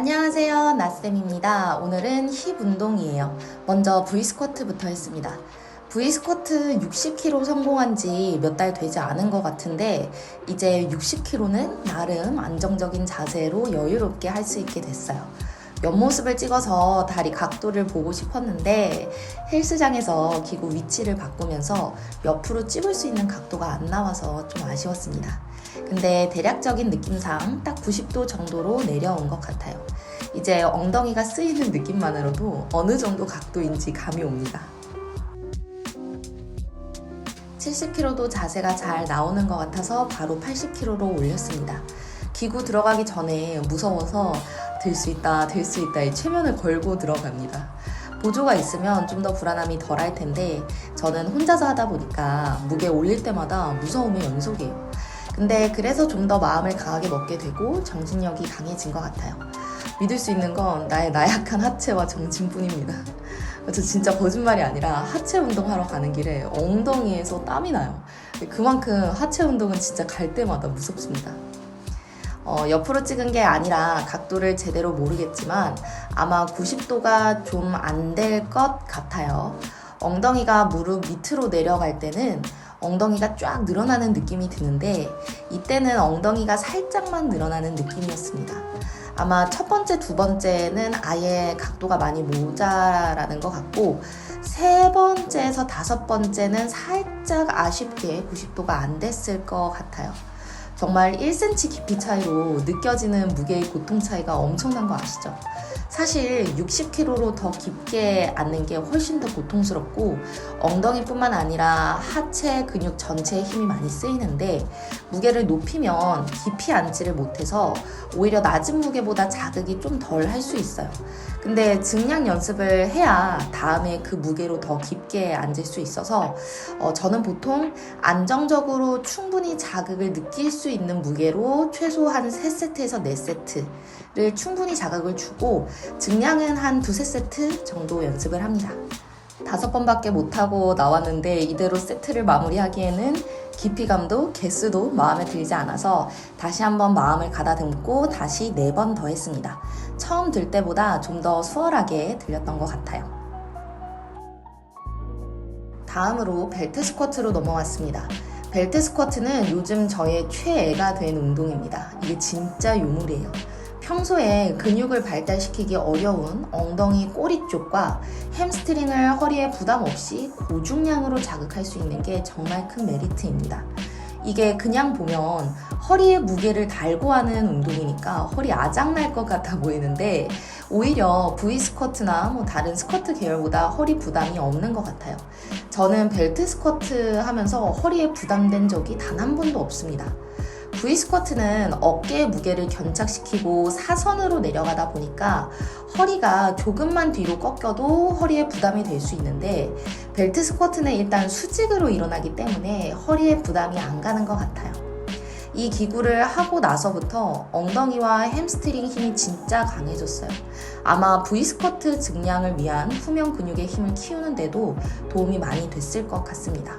안녕하세요, 나쌤입니다. 오늘은 힙 운동이에요. 먼저 V스쿼트부터 했습니다. V스쿼트 60kg 성공한 지 몇 달 되지 않은 것 같은데 이제 60kg는 나름 안정적인 자세로 여유롭게 할 수 있게 됐어요. 옆모습을 찍어서 다리 각도를 보고 싶었는데 헬스장에서 기구 위치를 바꾸면서 옆으로 찝을 수 있는 각도가 안 나와서 좀 아쉬웠습니다. 근데 대략적인 느낌상 딱 90도 정도로 내려온 것 같아요. 이제 엉덩이가 쓰이는 느낌만으로도 어느 정도 각도인지 감이 옵니다. 70kg도 자세가 잘 나오는 것 같아서 바로 80kg로 올렸습니다. 기구 들어가기 전에 무서워서 들 수 있다 이 최면을 걸고 들어갑니다. 보조가 있으면 좀 더 불안함이 덜 할 텐데 저는 혼자서 하다 보니까 무게 올릴 때마다 무서움의 연속이에요. 근데 그래서 좀 더 마음을 강하게 먹게 되고 정신력이 강해진 것 같아요. 믿을 수 있는 건 나의 나약한 하체와 정신뿐입니다. 저 진짜 거짓말이 아니라 하체 운동하러 가는 길에 엉덩이에서 땀이 나요. 그만큼 하체 운동은 진짜 갈 때마다 무섭습니다. 옆으로 찍은 게 아니라 각도를 제대로 모르겠지만 아마 90도가 좀 안 될 것 같아요. 엉덩이가 무릎 밑으로 내려갈 때는 엉덩이가 쫙 늘어나는 느낌이 드는데 이때는 엉덩이가 살짝만 늘어나는 느낌이었습니다. 아마 첫 번째, 두 번째는 아예 각도가 많이 모자라는 것 같고 세 번째에서 다섯 번째는 살짝 아쉽게 90도가 안 됐을 것 같아요. 정말 1cm 깊이 차이로 느껴지는 무게의 고통 차이가 엄청난 거 아시죠? 사실 60kg로 더 깊게 앉는 게 훨씬 더 고통스럽고 엉덩이뿐만 아니라 하체 근육 전체에 힘이 많이 쓰이는데 무게를 높이면 깊이 앉지를 못해서 오히려 낮은 무게보다 자극이 좀 덜 할 수 있어요. 근데 증량 연습을 해야 다음에 그 무게로 더 깊게 앉을 수 있어서 저는 보통 안정적으로 충분히 자극을 느낄 수 있는 무게로 최소한 3세트에서 4세트를 충분히 자극을 주고 증량은 한 2-3세트 정도 연습을 합니다. 5번밖에 못하고 나왔는데 이대로 세트를 마무리하기에는 깊이감도 개수도 마음에 들지 않아서 다시 한번 마음을 가다듬고 다시 4번 더 했습니다. 처음 들 때보다 좀 더 수월하게 들렸던 것 같아요. 다음으로 벨트 스쿼트로 넘어왔습니다. 벨트 스쿼트는 요즘 저의 최애가 된 운동입니다. 이게 진짜 유물이에요. 평소에 근육을 발달시키기 어려운 엉덩이 꼬리 쪽과 햄스트링을 허리에 부담 없이 고중량으로 자극할 수 있는 게 정말 큰 메리트입니다. 이게 그냥 보면 허리에 무게를 달고 하는 운동이니까 허리 아작날 것 같아 보이는데 오히려 V스쿼트나 다른 스쿼트 계열보다 허리 부담이 없는 것 같아요. 저는 벨트 스쿼트 하면서 허리에 부담된 적이 단 한 번도 없습니다. V스쿼트는 어깨의 무게를 견착시키고 사선으로 내려가다 보니까 허리가 조금만 뒤로 꺾여도 허리에 부담이 될 수 있는데 벨트 스쿼트는 일단 수직으로 일어나기 때문에 허리에 부담이 안 가는 것 같아요. 이 기구를 하고 나서부터 엉덩이와 햄스트링 힘이 진짜 강해졌어요. 아마 V스쿼트 증량을 위한 후면 근육의 힘을 키우는데도 도움이 많이 됐을 것 같습니다.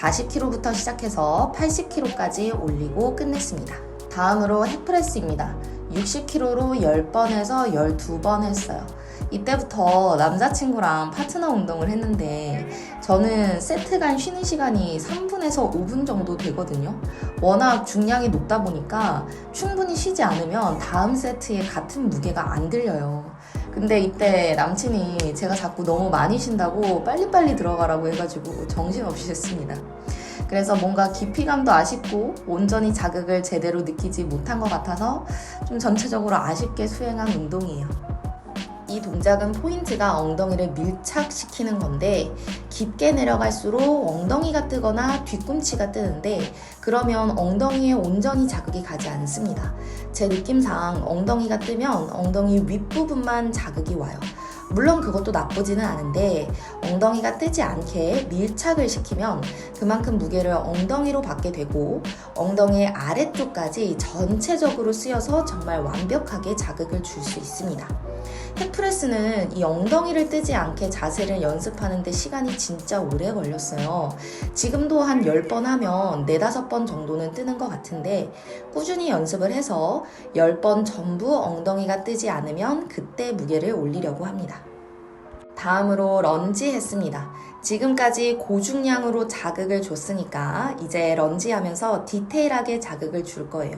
40kg부터 시작해서 80kg까지 올리고 끝냈습니다. 다음으로 헥프레스입니다. 60kg로 10번에서 12번 했어요. 이때부터 남자친구랑 파트너 운동을 했는데 저는 세트 간 쉬는 시간이 3분에서 5분 정도 되거든요. 워낙 중량이 높다 보니까 충분히 쉬지 않으면 다음 세트에 같은 무게가 안 들려요. 근데 이때 남친이 제가 자꾸 너무 많이 쉰다고 빨리빨리 들어가라고 해가지고 정신없이 했습니다. 그래서 뭔가 깊이감도 아쉽고 온전히 자극을 제대로 느끼지 못한 것 같아서 좀 전체적으로 아쉽게 수행한 운동이에요. 이 동작은 포인트가 엉덩이를 밀착시키는 건데 깊게 내려갈수록 엉덩이가 뜨거나 뒤꿈치가 뜨는데 그러면 엉덩이에 온전히 자극이 가지 않습니다. 제 느낌상 엉덩이가 뜨면 엉덩이 윗부분만 자극이 와요. 물론 그것도 나쁘지는 않은데 엉덩이가 뜨지 않게 밀착을 시키면 그만큼 무게를 엉덩이로 받게 되고 엉덩이의 아래쪽까지 전체적으로 쓰여서 정말 완벽하게 자극을 줄 수 있습니다. 힙프레스는 이 엉덩이를 뜨지 않게 자세를 연습하는데 시간이 진짜 오래 걸렸어요. 지금도 한 10번 하면 4, 5번 정도는 뜨는 것 같은데 꾸준히 연습을 해서 10번 전부 엉덩이가 뜨지 않으면 그때 무게를 올리려고 합니다. 다음으로 런지 했습니다. 지금까지 고중량으로 자극을 줬으니까 이제 런지 하면서 디테일하게 자극을 줄 거예요.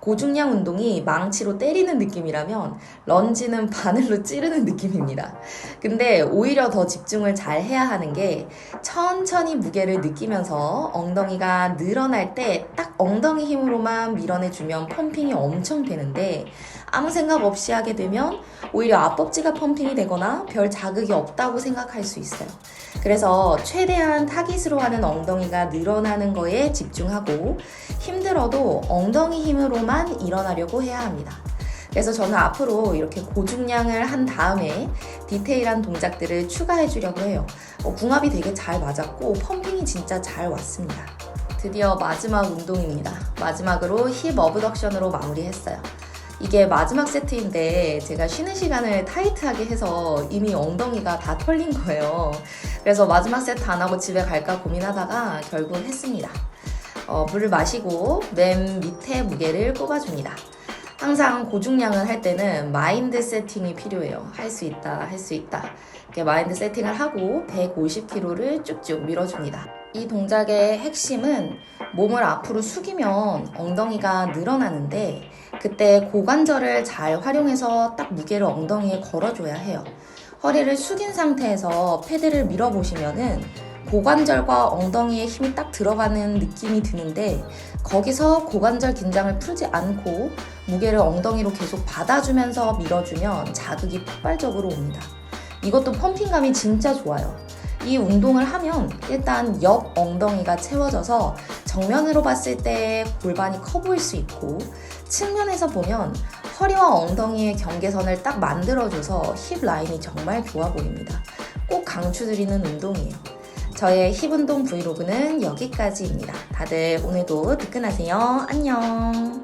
고중량 운동이 망치로 때리는 느낌이라면 런지는 바늘로 찌르는 느낌입니다. 근데 오히려 더 집중을 잘 해야 하는 게 천천히 무게를 느끼면서 엉덩이가 늘어날 때 딱 엉덩이 힘으로만 밀어내주면 펌핑이 엄청 되는데 아무 생각 없이 하게 되면 오히려 앞벅지가 펌핑이 되거나 별 자극이 없다고 생각할 수 있어요. 그래서 최대한 타깃으로 하는 엉덩이가 늘어나는 거에 집중하고 힘들어도 엉덩이 힘으로만 일어나려고 해야 합니다. 그래서 저는 앞으로 이렇게 고중량을 한 다음에 디테일한 동작들을 추가해 주려고 해요. 궁합이 되게 잘 맞았고 펌핑이 진짜 잘 왔습니다. 드디어 마지막 운동입니다. 마지막으로 힙 어브덕션으로 마무리했어요. 이게 마지막 세트인데 제가 쉬는 시간을 타이트하게 해서 이미 엉덩이가 다 털린 거예요. 그래서 마지막 세트 안 하고 집에 갈까 고민하다가 결국 했습니다. 물을 마시고 맨 밑에 무게를 꼽아줍니다. 항상 고중량을 할 때는 마인드 세팅이 필요해요. 할 수 있다, 할 수 있다. 이렇게 마인드 세팅을 하고 150kg를 쭉쭉 밀어줍니다. 이 동작의 핵심은 몸을 앞으로 숙이면 엉덩이가 늘어나는데 그때 고관절을 잘 활용해서 딱 무게를 엉덩이에 걸어줘야 해요. 허리를 숙인 상태에서 패드를 밀어보시면은 고관절과 엉덩이에 힘이 딱 들어가는 느낌이 드는데 거기서 고관절 긴장을 풀지 않고 무게를 엉덩이로 계속 받아주면서 밀어주면 자극이 폭발적으로 옵니다. 이것도 펌핑감이 진짜 좋아요. 이 운동을 하면 일단 옆 엉덩이가 채워져서 정면으로 봤을 때 골반이 커 보일 수 있고 측면에서 보면 허리와 엉덩이의 경계선을 딱 만들어줘서 힙 라인이 정말 좋아 보입니다. 꼭 강추드리는 운동이에요. 저의 힙 운동 브이로그는 여기까지입니다. 다들 오늘도 뜨끈하세요. 안녕.